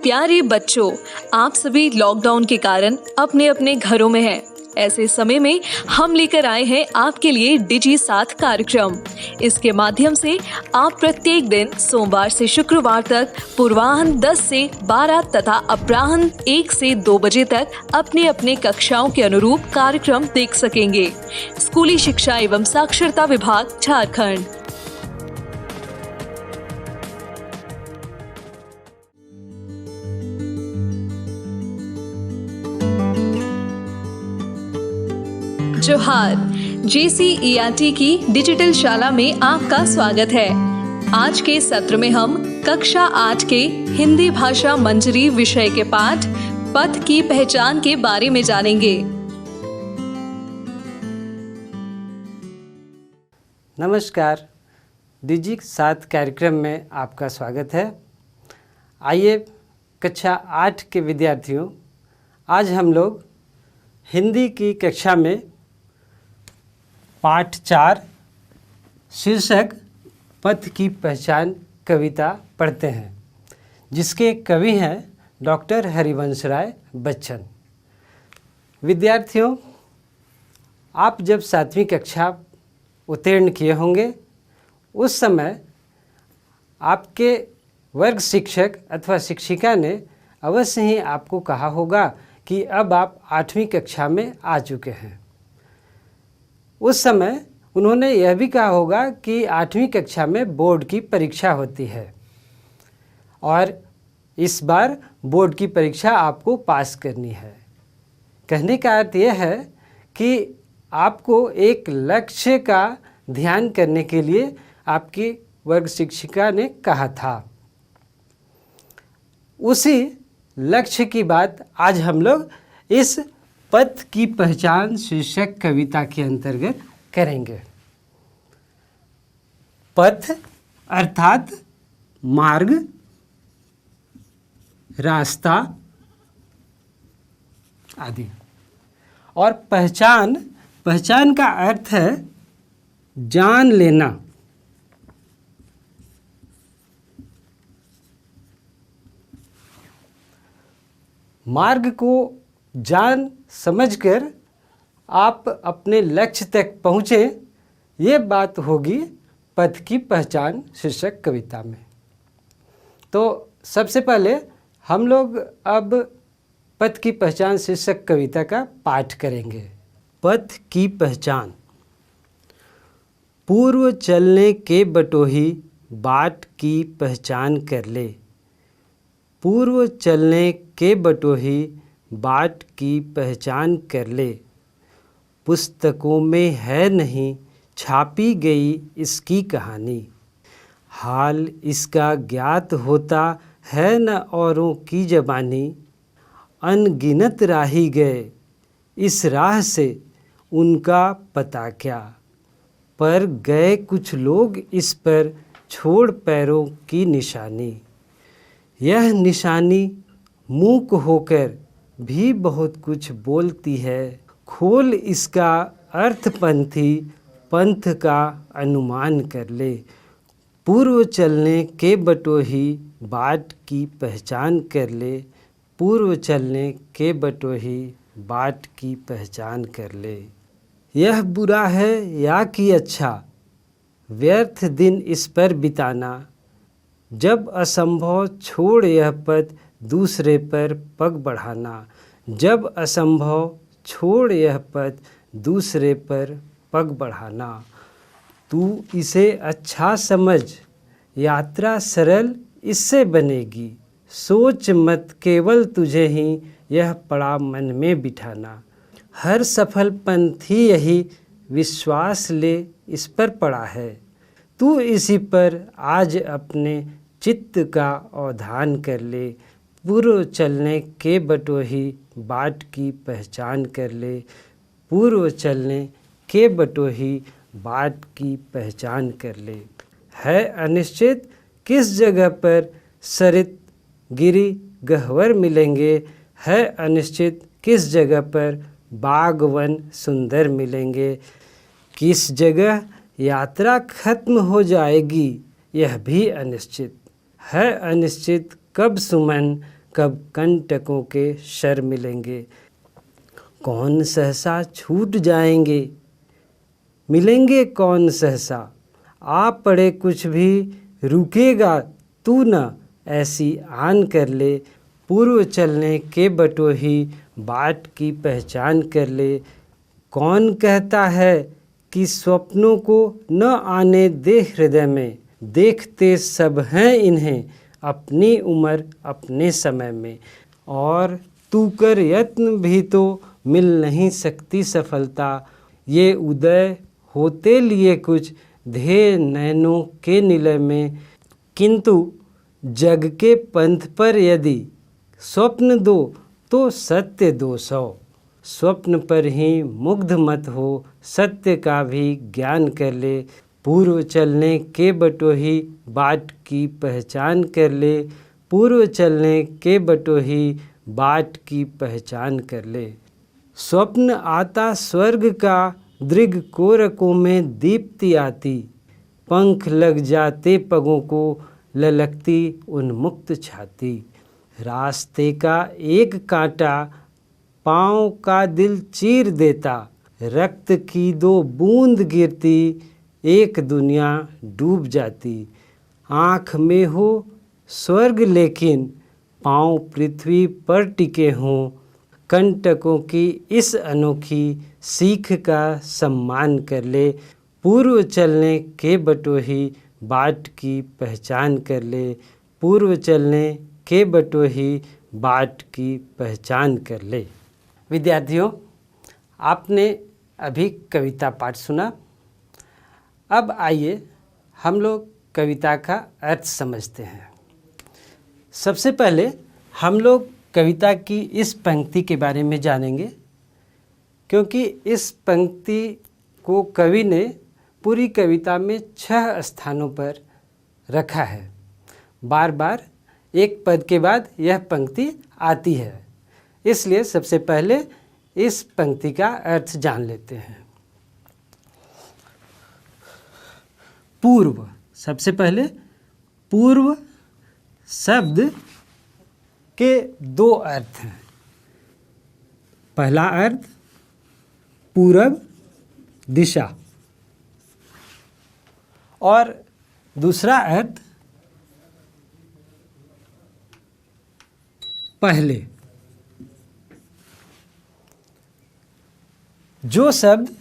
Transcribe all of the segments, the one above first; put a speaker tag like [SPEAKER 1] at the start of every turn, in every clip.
[SPEAKER 1] प्यारे बच्चों, आप सभी लॉकडाउन के कारण अपने अपने घरों में हैं। ऐसे समय में हम लेकर आए हैं आपके लिए डिजी साथ कार्यक्रम। इसके माध्यम से आप प्रत्येक दिन सोमवार से शुक्रवार तक पूर्वाह्न 10 से 12 तथा अपराह्न 1 से 2 बजे तक अपने अपने कक्षाओं के अनुरूप कार्यक्रम देख सकेंगे। स्कूली शिक्षा एवं साक्षरता विभाग, झारखंड। जोहार। JCERT की डिजिटल शाला में आपका स्वागत है। आज के सत्र में हम कक्षा 8 के हिंदी भाषा मंजरी विषय के पाठ पथ की पहचान के बारे में जानेंगे।
[SPEAKER 2] नमस्कार, डिजी साथ कार्यक्रम में आपका स्वागत है। आइए कक्षा 8 के विद्यार्थियों, आज हम लोग हिंदी की कक्षा में पाठ 4 शीर्षक पथ की पहचान कविता पढ़ते हैं, जिसके कवि हैं डॉक्टर हरिवंश राय बच्चन। विद्यार्थियों, आप जब 7वीं कक्षा उत्तीर्ण किए होंगे, उस समय आपके वर्ग शिक्षक अथवा शिक्षिका ने अवश्य ही आपको कहा होगा कि अब आप 8वीं कक्षा में आ चुके हैं। उस समय उन्होंने यह भी कहा होगा कि 8वीं कक्षा में बोर्ड की परीक्षा होती है और इस बार बोर्ड की परीक्षा आपको पास करनी है। कहने का अर्थ यह है कि आपको एक लक्ष्य का ध्यान करने के लिए आपकी वर्ग शिक्षिका ने कहा था। उसी लक्ष्य की बात आज हम लोग इस पथ की पहचान शीर्षक कविता के अंतर्गत करेंगे। पथ अर्थात मार्ग, रास्ता आदि, और पहचान का अर्थ है जान लेना। मार्ग को जान समझकर आप अपने लक्ष्य तक पहुँचे, ये बात होगी पथ की पहचान शीर्षक कविता में। तो सबसे पहले हम लोग अब पथ की पहचान शीर्षक कविता का पाठ करेंगे। पथ की पहचान। पूर्व चलने के बटोही बाट की पहचान कर ले। पूर्व चलने के बटोही बाट की पहचान कर ले। पुस्तकों में है नहीं छापी गई इसकी कहानी। हाल इसका ज्ञात होता है न औरों की ज़बानी। अनगिनत राही गए इस राह से उनका पता क्या। पर गए कुछ लोग इस पर छोड़ पैरों की निशानी। यह निशानी मूक होकर भी बहुत कुछ बोलती है। खोल इसका अर्थपंथी पंथ का अनुमान कर ले। पूर्व चलने के बटोही बाट की पहचान कर ले। पूर्व चलने के बटोही बाट की पहचान कर ले। यह बुरा है या कि अच्छा, व्यर्थ दिन इस पर बिताना। जब असंभव छोड़ यह पथ दूसरे पर पग बढ़ाना। जब असंभव छोड़ यह पथ दूसरे पर पग बढ़ाना। तू इसे अच्छा समझ, यात्रा सरल इससे बनेगी। सोच मत केवल तुझे ही यह पड़ा मन में बिठाना। हर सफल पंथी यही विश्वास ले इस पर पड़ा है। तू इसी पर आज अपने चित्त का अवधान कर ले। पूर्व चलने के बटोही बाट की पहचान कर ले। पूर्व चलने के बटोही बाट की पहचान कर ले। है अनिश्चित किस जगह पर सरित गिरी गह्वर मिलेंगे। है अनिश्चित किस जगह पर बागवन सुंदर मिलेंगे। किस जगह यात्रा खत्म हो जाएगी यह भी अनिश्चित है। अनिश्चित कब सुमन कब कंटकों के शर मिलेंगे। कौन सहसा छूट जाएंगे, मिलेंगे कौन सहसा। आप पड़े कुछ भी रुकेगा तू न, ऐसी आन कर ले। पूर्व चलने के बटोही, बाट की पहचान कर ले। कौन कहता है कि स्वप्नों को न आने दे हृदय में। देखते सब हैं इन्हें, अपनी उम्र अपने समय में। और तू कर यत्न भी तो मिल नहीं सकती सफलता। ये उदय होते लिए कुछ ध्येय नैनों के निलय में। किंतु जग के पंथ पर यदि स्वप्न दो तो सत्य 200। स्वप्न पर ही मुग्ध मत हो, सत्य का भी ज्ञान कर ले। पूर्व चलने के बटोही, बाट की पहचान कर ले। पूर्व चलने के बटोही, बाट की पहचान कर ले। स्वप्न आता स्वर्ग का, दृग कोरकों में दीप्ति आती। पंख लग जाते पगों को, ललकती उन्मुक्त छाती। रास्ते का एक कांटा, पाँव का दिल चीर देता। रक्त की 2 बूंद गिरती, एक दुनिया डूब जाती। आँख में हो स्वर्ग लेकिन, पाँव पृथ्वी पर टिके हों। कंटकों की इस अनोखी सीख का सम्मान कर ले। पूर्व चलने के बटोही, बाट की पहचान कर ले। पूर्व चलने के बटोही, बाट की पहचान कर ले। विद्यार्थियों, आपने अभी कविता पाठ सुना। अब आइए हम लोग कविता का अर्थ समझते हैं। सबसे पहले हम लोग कविता की इस पंक्ति के बारे में जानेंगे, क्योंकि इस पंक्ति को कवि ने पूरी कविता में 6 स्थानों पर रखा है। बार बार एक पद के बाद यह पंक्ति आती है, इसलिए सबसे पहले इस पंक्ति का अर्थ जान लेते हैं। पूर्व, सबसे पहले पूर्व शब्द के 2 अर्थ हैं। पहला अर्थ पूरब दिशा, और दूसरा अर्थ पहले। जो शब्द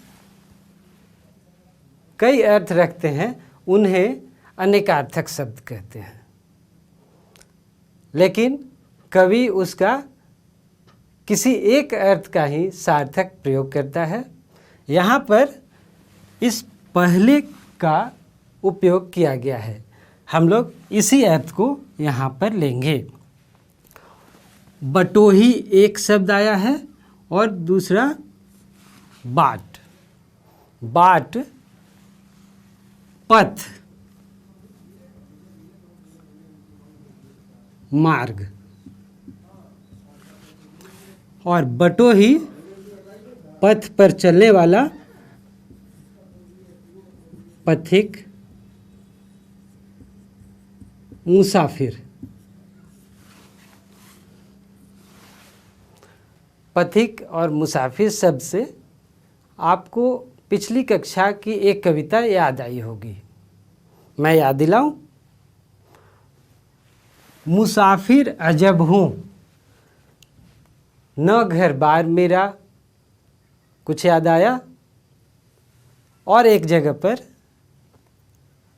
[SPEAKER 2] कई अर्थ रखते हैं उन्हें अनेकार्थक शब्द कहते हैं, लेकिन कवि उसका किसी एक अर्थ का ही सार्थक प्रयोग करता है। यहाँ पर इस पहले का उपयोग किया गया है। हम लोग इसी अर्थ को यहाँ पर लेंगे। बटोही एक शब्द आया है और दूसरा बाट। बाट पथ, मार्ग, और बटोही पथ पर चलने वाला पथिक, मुसाफिर। पथिक और मुसाफिर शब्द से आपको पिछली कक्षा की एक कविता याद आई होगी। मैं याद दिलाऊं? मुसाफिर अजब हूँ, न घर बार मेरा। कुछ याद आया? और एक जगह पर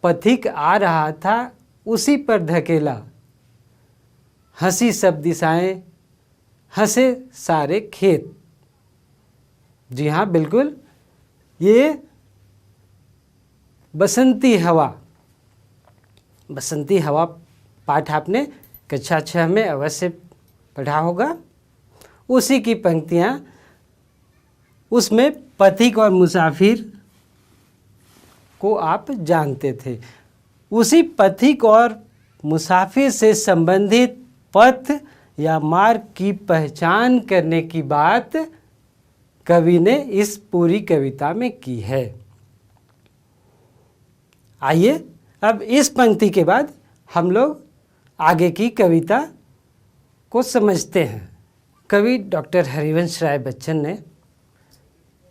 [SPEAKER 2] पथिक आ रहा था, उसी पर धकेला। हंसी सब दिशाएं, हंसे सारे खेत। जी हाँ, बिल्कुल, ये बसंती हवा। बसंती हवा पाठ आपने कक्षा 6 में अवश्य पढ़ा होगा। उसी की पंक्तियाँ, उसमें पथिक और मुसाफिर को आप जानते थे। उसी पथिक और मुसाफिर से संबंधित पथ या मार्ग की पहचान करने की बात कवि ने इस पूरी कविता में की है। आइए अब इस पंक्ति के बाद हम लोग आगे की कविता को समझते हैं। कवि डॉक्टर हरिवंश राय बच्चन ने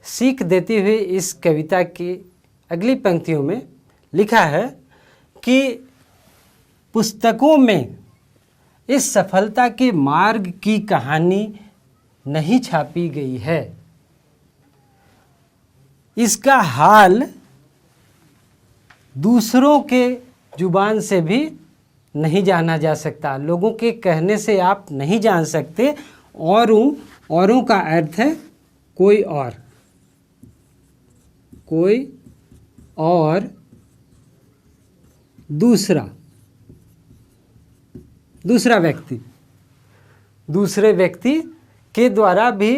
[SPEAKER 2] सीख देती हुई इस कविता की अगली पंक्तियों में लिखा है कि पुस्तकों में इस सफलता के मार्ग की कहानी नहीं छापी गई है। इसका हाल दूसरों के जुबान से भी नहीं जाना जा सकता, लोगों के कहने से आप नहीं जान सकते। औरों का अर्थ है कोई और दूसरा व्यक्ति, दूसरे व्यक्ति के द्वारा भी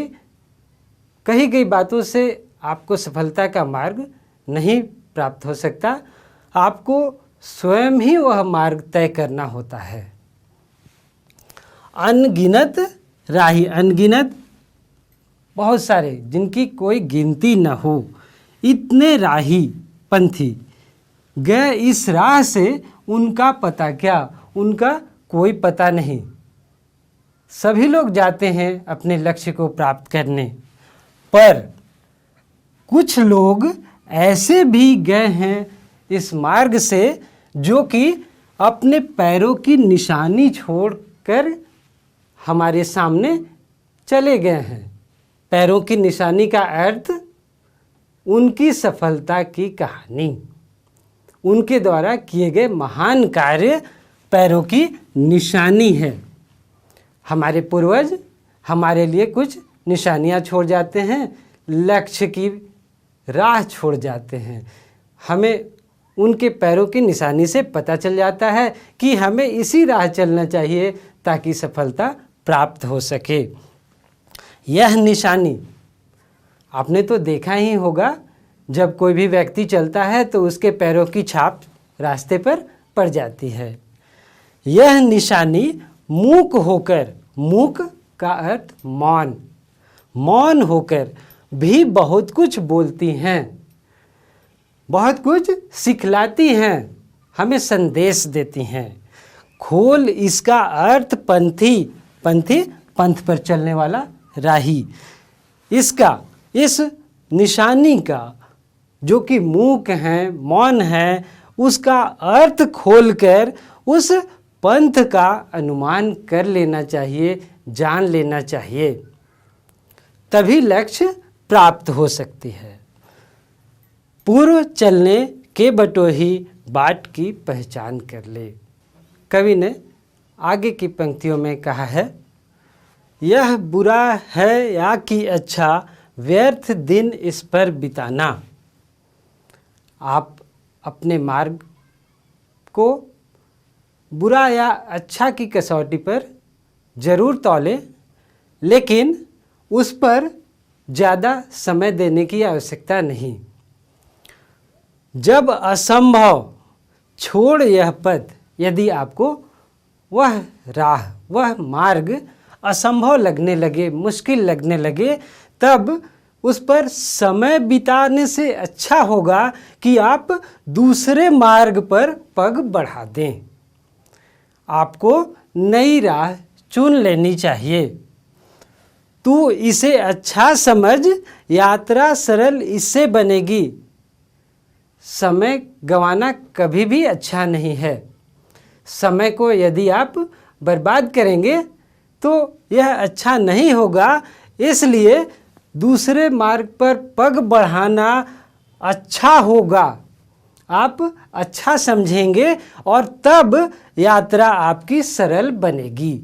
[SPEAKER 2] कही गई बातों से आपको सफलता का मार्ग नहीं प्राप्त हो सकता। आपको स्वयं ही वह मार्ग तय करना होता है। अनगिनत राही, अनगिनत बहुत सारे जिनकी कोई गिनती न हो, इतने राही पंथी गए इस राह से, उनका पता क्या, उनका कोई पता नहीं। सभी लोग जाते हैं अपने लक्ष्य को प्राप्त करने, पर कुछ लोग ऐसे भी गए हैं इस मार्ग से जो कि अपने पैरों की निशानी छोड़कर हमारे सामने चले गए हैं। पैरों की निशानी का अर्थ उनकी सफलता की कहानी, उनके द्वारा किए गए महान कार्य पैरों की निशानी है। हमारे पूर्वज हमारे लिए कुछ निशानियां छोड़ जाते हैं, लक्ष्य की राह छोड़ जाते हैं। हमें उनके पैरों की निशानी से पता चल जाता है कि हमें इसी राह चलना चाहिए ताकि सफलता प्राप्त हो सके। यह निशानी आपने तो देखा ही होगा, जब कोई भी व्यक्ति चलता है तो उसके पैरों की छाप रास्ते पर पड़ जाती है। यह निशानी मूक होकर, मूक का अर्थ मौन होकर भी बहुत कुछ बोलती हैं, बहुत कुछ सिखलाती हैं, हमें संदेश देती हैं। खोल इसका अर्थ पंथी पंथ पर चलने वाला राही। इस निशानी का जो कि मूक है, मौन है, उसका अर्थ खोलकर उस पंथ का अनुमान कर लेना चाहिए, जान लेना चाहिए, तभी लक्ष्य प्राप्त हो सकती है। पूर्व चलने के बटोही बाट की पहचान कर ले। कवि ने आगे की पंक्तियों में कहा है, यह बुरा है या कि अच्छा, व्यर्थ दिन इस पर बिताना। आप अपने मार्ग को बुरा या अच्छा की कसौटी पर जरूर तौलें, लेकिन उस पर ज़्यादा समय देने की आवश्यकता नहीं। जब असंभव छोड़ यह पथ, यदि आपको वह राह, वह मार्ग असंभव लगने लगे, मुश्किल लगने लगे, तब उस पर समय बिताने से अच्छा होगा कि आप दूसरे मार्ग पर पग बढ़ा दें। आपको नई राह चुन लेनी चाहिए। तू इसे अच्छा समझ, यात्रा सरल इससे बनेगी। समय गंवाना कभी भी अच्छा नहीं है। समय को यदि आप बर्बाद करेंगे तो यह अच्छा नहीं होगा, इसलिए दूसरे मार्ग पर पग बढ़ाना अच्छा होगा। आप अच्छा समझेंगे और तब यात्रा आपकी सरल बनेगी,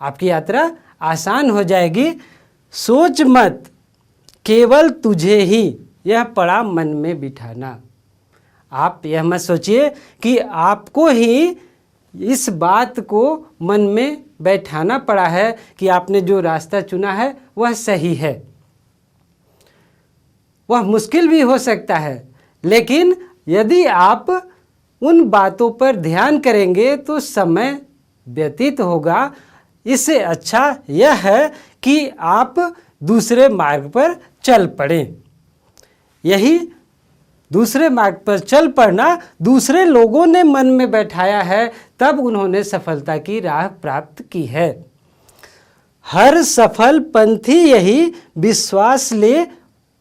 [SPEAKER 2] आपकी यात्रा आसान हो जाएगी। सोच मत केवल तुझे ही यह पड़ा मन में बिठाना। आप यह मत सोचिए कि आपको ही इस बात को मन में बैठाना पड़ा है कि आपने जो रास्ता चुना है वह सही है। वह मुश्किल भी हो सकता है, लेकिन यदि आप उन बातों पर ध्यान करेंगे तो समय व्यतीत होगा। इससे अच्छा यह है कि आप दूसरे मार्ग पर चल पड़ें। यही दूसरे मार्ग पर चल पड़ना दूसरे लोगों ने मन में बैठाया है, तब उन्होंने सफलता की राह प्राप्त की है। हर सफल पंथी यही विश्वास ले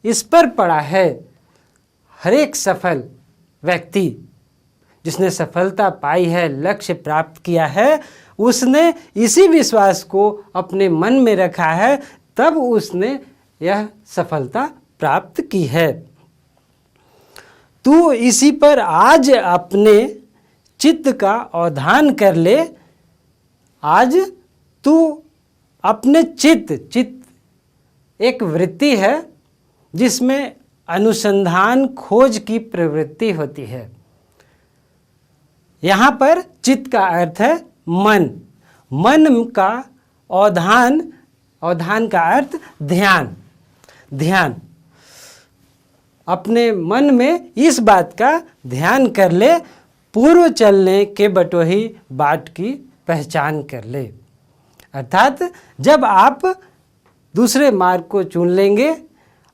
[SPEAKER 2] इस पर पड़ा है। हर एक सफल व्यक्ति जिसने सफलता पाई है, लक्ष्य प्राप्त किया है, उसने इसी विश्वास को अपने मन में रखा है, तब उसने यह सफलता प्राप्त की है। तू इसी पर आज अपने चित्त का अवधान कर ले। आज तू अपने चित्त एक वृत्ति है जिसमें अनुसंधान खोज की प्रवृत्ति होती है। यहाँ पर चित्त का अर्थ है मन। मन का अवधान का अर्थ ध्यान। अपने मन में इस बात का ध्यान कर ले, पूर्व चलने के बटोही बाट की पहचान कर ले। अर्थात जब आप दूसरे मार्ग को चुन लेंगे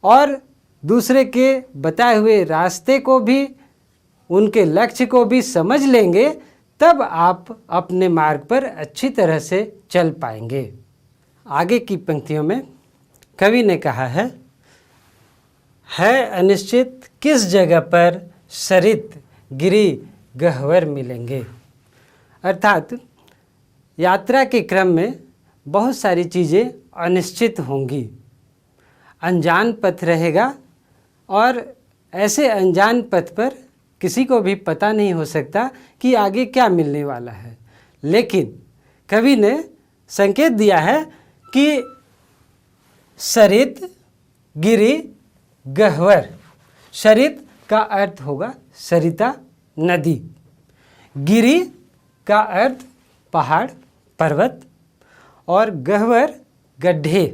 [SPEAKER 2] और दूसरे के बताए हुए रास्ते को भी, उनके लक्ष्य को भी समझ लेंगे, तब आप अपने मार्ग पर अच्छी तरह से चल पाएंगे। आगे की पंक्तियों में कवि ने कहा है अनिश्चित किस जगह पर सरित गिरी गह्वर मिलेंगे। अर्थात यात्रा के क्रम में बहुत सारी चीज़ें अनिश्चित होंगी, अनजान पथ रहेगा और ऐसे अनजान पथ पर किसी को भी पता नहीं हो सकता कि आगे क्या मिलने वाला है। लेकिन कवि ने संकेत दिया है कि सरित गिरी गह्वर। सरित का अर्थ होगा सरिता नदी, गिरी का अर्थ पहाड़ पर्वत, और गह्वर गड्ढे,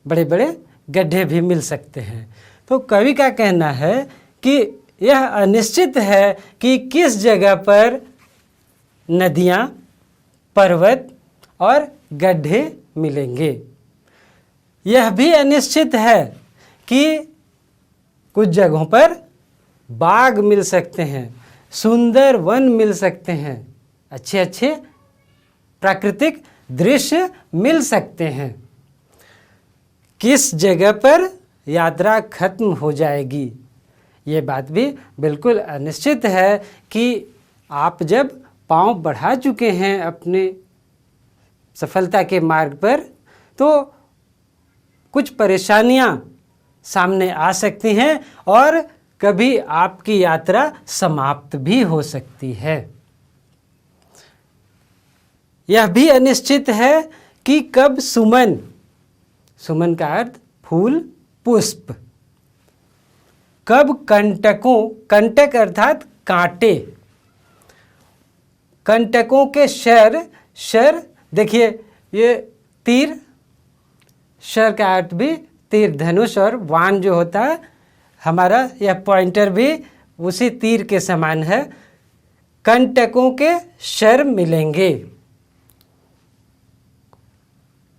[SPEAKER 2] बड़े बड़े गड्ढे भी मिल सकते हैं। तो कवि का कहना है कि यह अनिश्चित है कि किस जगह पर नदियाँ, पर्वत और गड्ढे मिलेंगे। यह भी अनिश्चित है कि कुछ जगहों पर बाग मिल सकते हैं, सुंदर वन मिल सकते हैं, अच्छे अच्छे प्राकृतिक दृश्य मिल सकते हैं। किस जगह पर यात्रा खत्म हो जाएगी, ये बात भी बिल्कुल अनिश्चित है कि आप जब पांव बढ़ा चुके हैं अपने सफलता के मार्ग पर, तो कुछ परेशानियां सामने आ सकती हैं और कभी आपकी यात्रा समाप्त भी हो सकती है। यह भी अनिश्चित है कि कब सुमन का अर्थ फूल पुष्प, कब कंटक अर्थात कांटे, कंटकों के शर देखिए, ये तीर, शर का अर्थ भी तीर धनुष, और वाण जो होता है हमारा, यह पॉइंटर भी उसी तीर के समान है। कंटकों के शर मिलेंगे,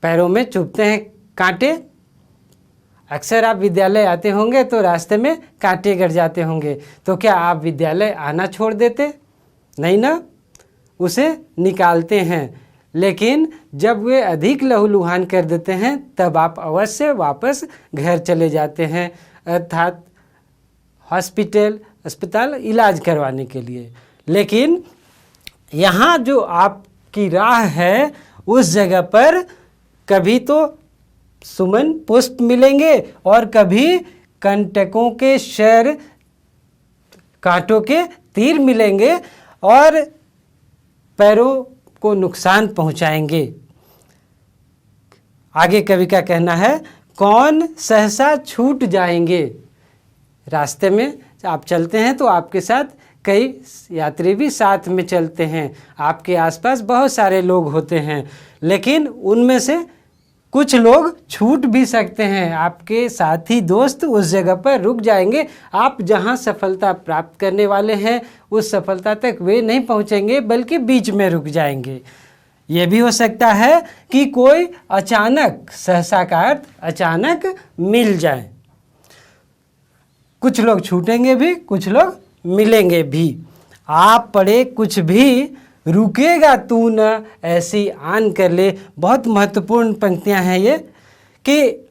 [SPEAKER 2] पैरों में चुभते हैं कांटे। अक्सर आप विद्यालय आते होंगे तो रास्ते में कांटे गड़ जाते होंगे, तो क्या आप विद्यालय आना छोड़ देते? नहीं ना, उसे निकालते हैं। लेकिन जब वे अधिक लहूलुहान कर देते हैं तब आप अवश्य वापस घर चले जाते हैं, अर्थात अस्पताल इलाज करवाने के लिए। लेकिन यहाँ जो आपकी राह है उस जगह पर कभी तो सुमन पुष्प मिलेंगे और कभी कंटकों के शर, कांटों के तीर मिलेंगे और पैरों को नुकसान पहुंचाएंगे। आगे कवि का कहना है, कौन सहसा छूट जाएंगे। रास्ते में आप चलते हैं तो आपके साथ कई यात्री भी साथ में चलते हैं, आपके आसपास बहुत सारे लोग होते हैं, लेकिन उनमें से कुछ लोग छूट भी सकते हैं। आपके साथी दोस्त उस जगह पर रुक जाएंगे, आप जहां सफलता प्राप्त करने वाले हैं उस सफलता तक वे नहीं पहुंचेंगे बल्कि बीच में रुक जाएंगे। यह भी हो सकता है कि कोई अचानक, सहसा का अर्थ अचानक, मिल जाए। कुछ लोग छूटेंगे भी, कुछ लोग मिलेंगे भी। आप पढ़े कुछ भी, रुकेगा तू न ऐसी आन कर ले। बहुत महत्वपूर्ण पंक्तियां हैं ये, कि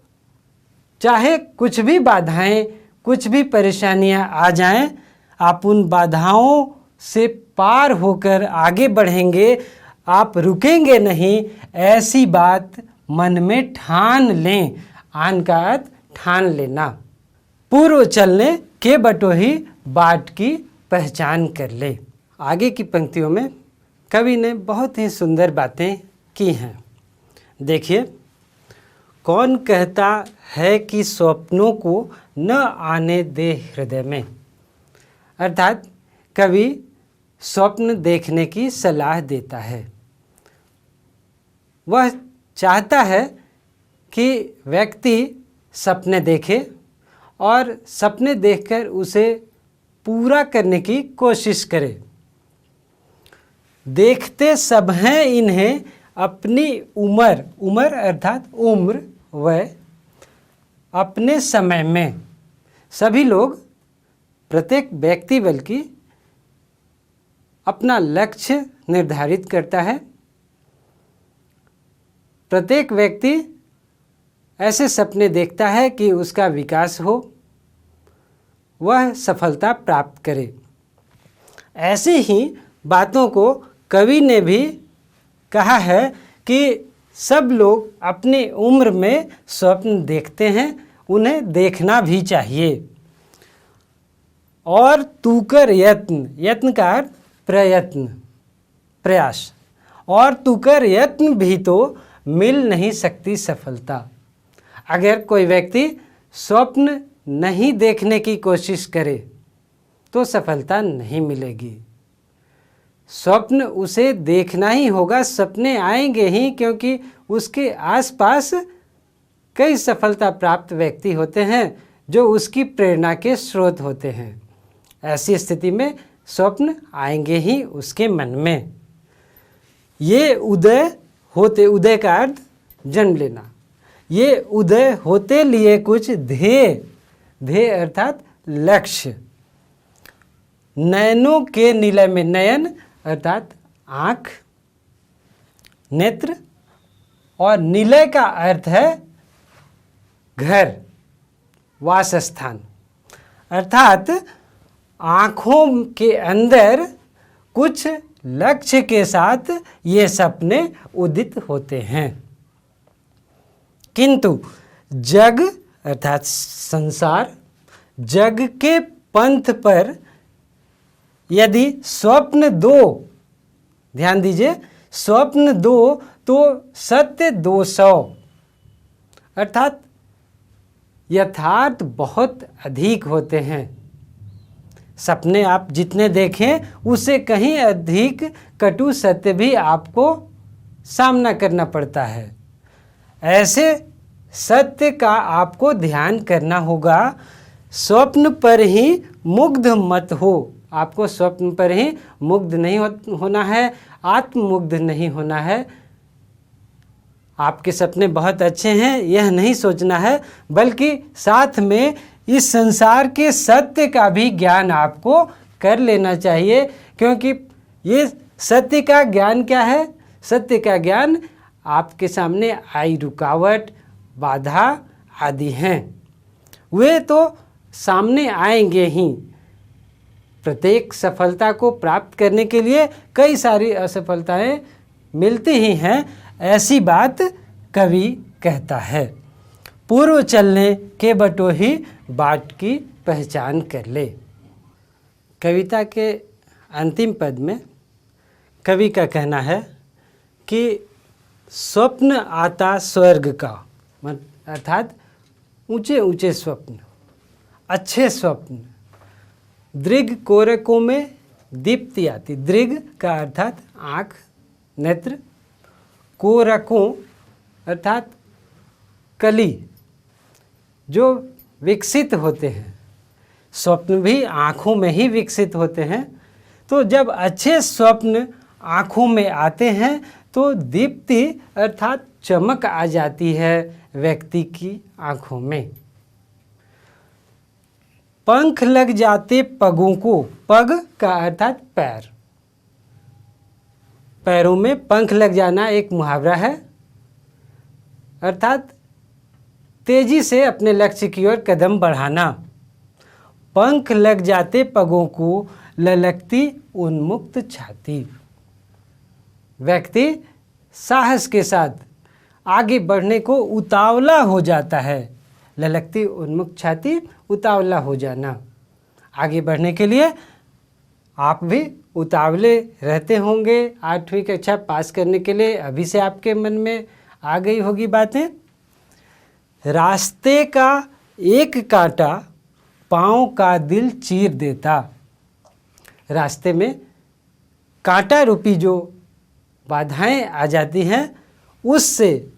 [SPEAKER 2] चाहे कुछ भी बाधाएं, कुछ भी परेशानियां आ जाएं, आप उन बाधाओं से पार होकर आगे बढ़ेंगे, आप रुकेंगे नहीं, ऐसी बात मन में ठान लें। आन का अर्थ ठान लेना। पूर्व चलने के बटोही बाट की पहचान कर ले। आगे की पंक्तियों में कवि ने बहुत ही सुंदर बातें की हैं। देखिए, कौन कहता है कि स्वप्नों को न आने दे हृदय में। अर्थात कवि स्वप्न देखने की सलाह देता है। वह चाहता है कि व्यक्ति सपने देखे और सपने देखकर उसे पूरा करने की कोशिश करे। देखते सब हैं इन्हें अपनी उम्र अर्थात उम्र व अपने समय में। सभी लोग, प्रत्येक व्यक्ति बल्कि अपना लक्ष्य निर्धारित करता है। प्रत्येक व्यक्ति ऐसे सपने देखता है कि उसका विकास हो, वह सफलता प्राप्त करे। ऐसी ही बातों को कवि ने भी कहा है कि सब लोग अपनी उम्र में स्वप्न देखते हैं, उन्हें देखना भी चाहिए। और तू कर यत्न का अर्थ प्रयत्न, प्रयास। और तू कर यत्न भी तो मिल नहीं सकती सफलता। अगर कोई व्यक्ति स्वप्न नहीं देखने की कोशिश करे तो सफलता नहीं मिलेगी। स्वप्न उसे देखना ही होगा, सपने आएंगे ही, क्योंकि उसके आसपास कई सफलता प्राप्त व्यक्ति होते हैं जो उसकी प्रेरणा के स्रोत होते हैं। ऐसी स्थिति में स्वप्न आएंगे ही उसके मन में। ये उदय का अर्थ जन्म लेना। ये उदय होते लिए कुछ ध्येय अर्थात लक्ष्य। नयनों के निलय में, नयन अर्थात आँख, नेत्र, और निलय का अर्थ है घर, वासस्थान। अर्थात आँखों के अंदर कुछ लक्ष्य के साथ ये सपने उदित होते हैं। किंतु जग अर्थात संसार, जग के पंथ पर यदि स्वप्न दो, ध्यान दीजिए, स्वप्न दो तो सत्य 200, अर्थात यथार्थ बहुत अधिक होते हैं। सपने आप जितने देखें उससे कहीं अधिक कटु सत्य भी आपको सामना करना पड़ता है। ऐसे सत्य का आपको ध्यान करना होगा। स्वप्न पर ही मुग्ध मत हो। आपको स्वप्न पर ही मुग्ध नहीं होना है, आत्ममुग्ध नहीं होना है। आपके सपने बहुत अच्छे हैं यह नहीं सोचना है, बल्कि साथ में इस संसार के सत्य का भी ज्ञान आपको कर लेना चाहिए। क्योंकि ये सत्य का ज्ञान क्या है? सत्य का ज्ञान आपके सामने आई रुकावट, बाधा आदि हैं, वे तो सामने आएंगे ही। प्रत्येक सफलता को प्राप्त करने के लिए कई सारी असफलताएं मिलती ही हैं, ऐसी बात कवि कहता है। पूर्व चलने के बटोही बाट की पहचान कर ले। कविता के अंतिम पद में कवि का कहना है कि स्वप्न आता स्वर्ग का, अर्थात ऊंचे ऊंचे स्वप्न, अच्छे स्वप्न। दृग कोरकों में दीप्ति आती। दृग का अर्थात आँख, नेत्र, कोरकों अर्थात कली, जो विकसित होते हैं। स्वप्न भी आँखों में ही विकसित होते हैं। तो जब अच्छे स्वप्न आँखों में आते हैं तो दीप्ति अर्थात चमक आ जाती है व्यक्ति की आँखों में। पंख लग जाते पगों को, पग का अर्थात पैर, पैरों में पंख लग जाना एक मुहावरा है, अर्थात तेजी से अपने लक्ष्य की ओर कदम बढ़ाना। पंख लग जाते पगों को, ललकती उन्मुक्त छाती। व्यक्ति साहस के साथ आगे बढ़ने को उतावला हो जाता है। ललकती उन्मुक्त छाती, उतावला हो जाना। आगे बढ़ने के लिए आप भी उतावले रहते होंगे। 8वीं कक्षा पास करने के लिए अभी से आपके मन में आ गई होगी बातें। रास्ते का एक कांटा पाँव का दिल चीर देता। रास्ते में कांटा रूपी जो बाधाएं आ जाती हैं, उससे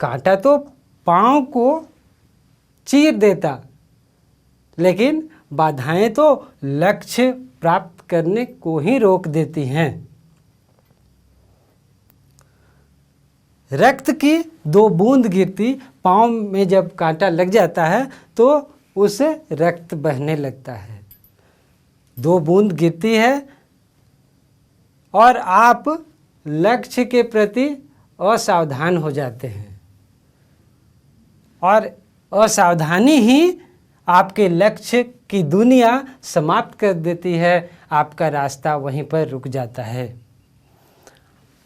[SPEAKER 2] कांटा तो पाँव को चीर देता, लेकिन बाधाएं तो लक्ष्य प्राप्त करने को ही रोक देती हैं। रक्त की 2 बूंद गिरती, पाँव में जब कांटा लग जाता है तो उससे रक्त बहने लगता है। 2 बूंद गिरती है और आप लक्ष्य के प्रति असावधान हो जाते हैं, और असावधानी ही आपके लक्ष्य की दुनिया समाप्त कर देती है। आपका रास्ता वहीं पर रुक जाता है।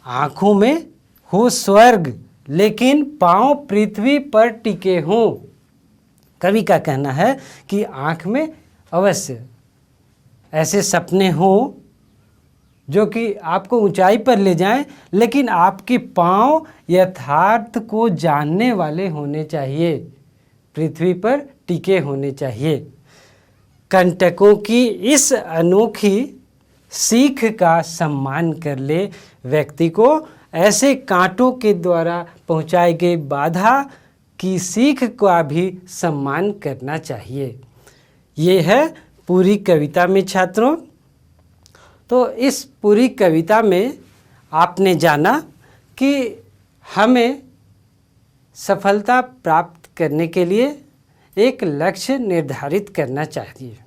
[SPEAKER 2] आँखों में हो स्वर्ग, लेकिन पाँव पृथ्वी पर टिके हों। कवि का कहना है कि आँख में अवश्य ऐसे सपने हों जो कि आपको ऊंचाई पर ले जाएं, लेकिन आपके पाँव यथार्थ को जानने वाले होने चाहिए, पृथ्वी पर टिके होने चाहिए। कंटकों की इस अनोखी सीख का सम्मान कर ले। व्यक्ति को ऐसे कांटों के द्वारा पहुंचाई गई बाधा की सीख का भी सम्मान करना चाहिए। ये है पूरी कविता में छात्रों। तो इस पूरी कविता में आपने जाना कि हमें सफलता प्राप्त करने के लिए एक लक्ष्य निर्धारित करना चाहिए।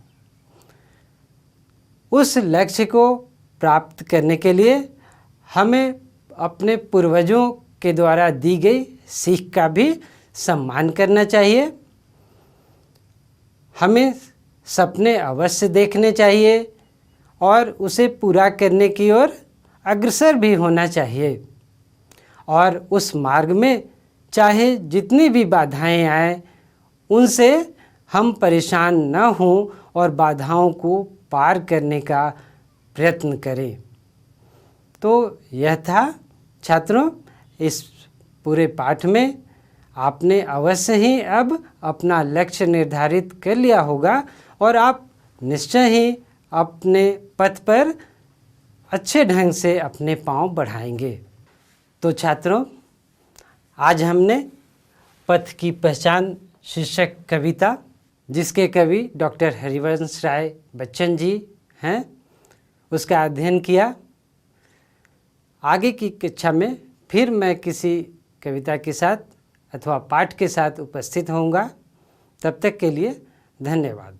[SPEAKER 2] उस लक्ष्य को प्राप्त करने के लिए हमें अपने पूर्वजों के द्वारा दी गई सीख का भी सम्मान करना चाहिए। हमें सपने अवश्य देखने चाहिए और उसे पूरा करने की ओर अग्रसर भी होना चाहिए। और उस मार्ग में चाहे जितनी भी बाधाएं आएं, उनसे हम परेशान न हों और बाधाओं को पार करने का प्रयत्न करें। तो यह था छात्रों, इस पूरे पाठ में आपने अवश्य ही अब अपना लक्ष्य निर्धारित कर लिया होगा और आप निश्चय ही अपने पथ पर अच्छे ढंग से अपने पांव बढ़ाएंगे। तो छात्रों, आज हमने पथ की पहचान शीर्षक कविता, जिसके कवि डॉक्टर हरिवंश राय बच्चन जी हैं, उसका अध्ययन किया। आगे की कक्षा में फिर मैं किसी कविता के साथ अथवा पाठ के साथ उपस्थित होऊंगा। तब तक के लिए धन्यवाद।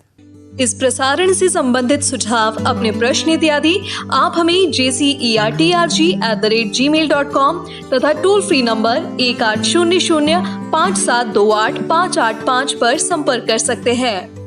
[SPEAKER 1] इस प्रसारण से संबंधित सुझाव, अपने प्रश्न इत्यादि आप हमें jcerg@gmail.com तथा टोल फ्री नंबर 1800 5728 585 पर संपर्क कर सकते हैं।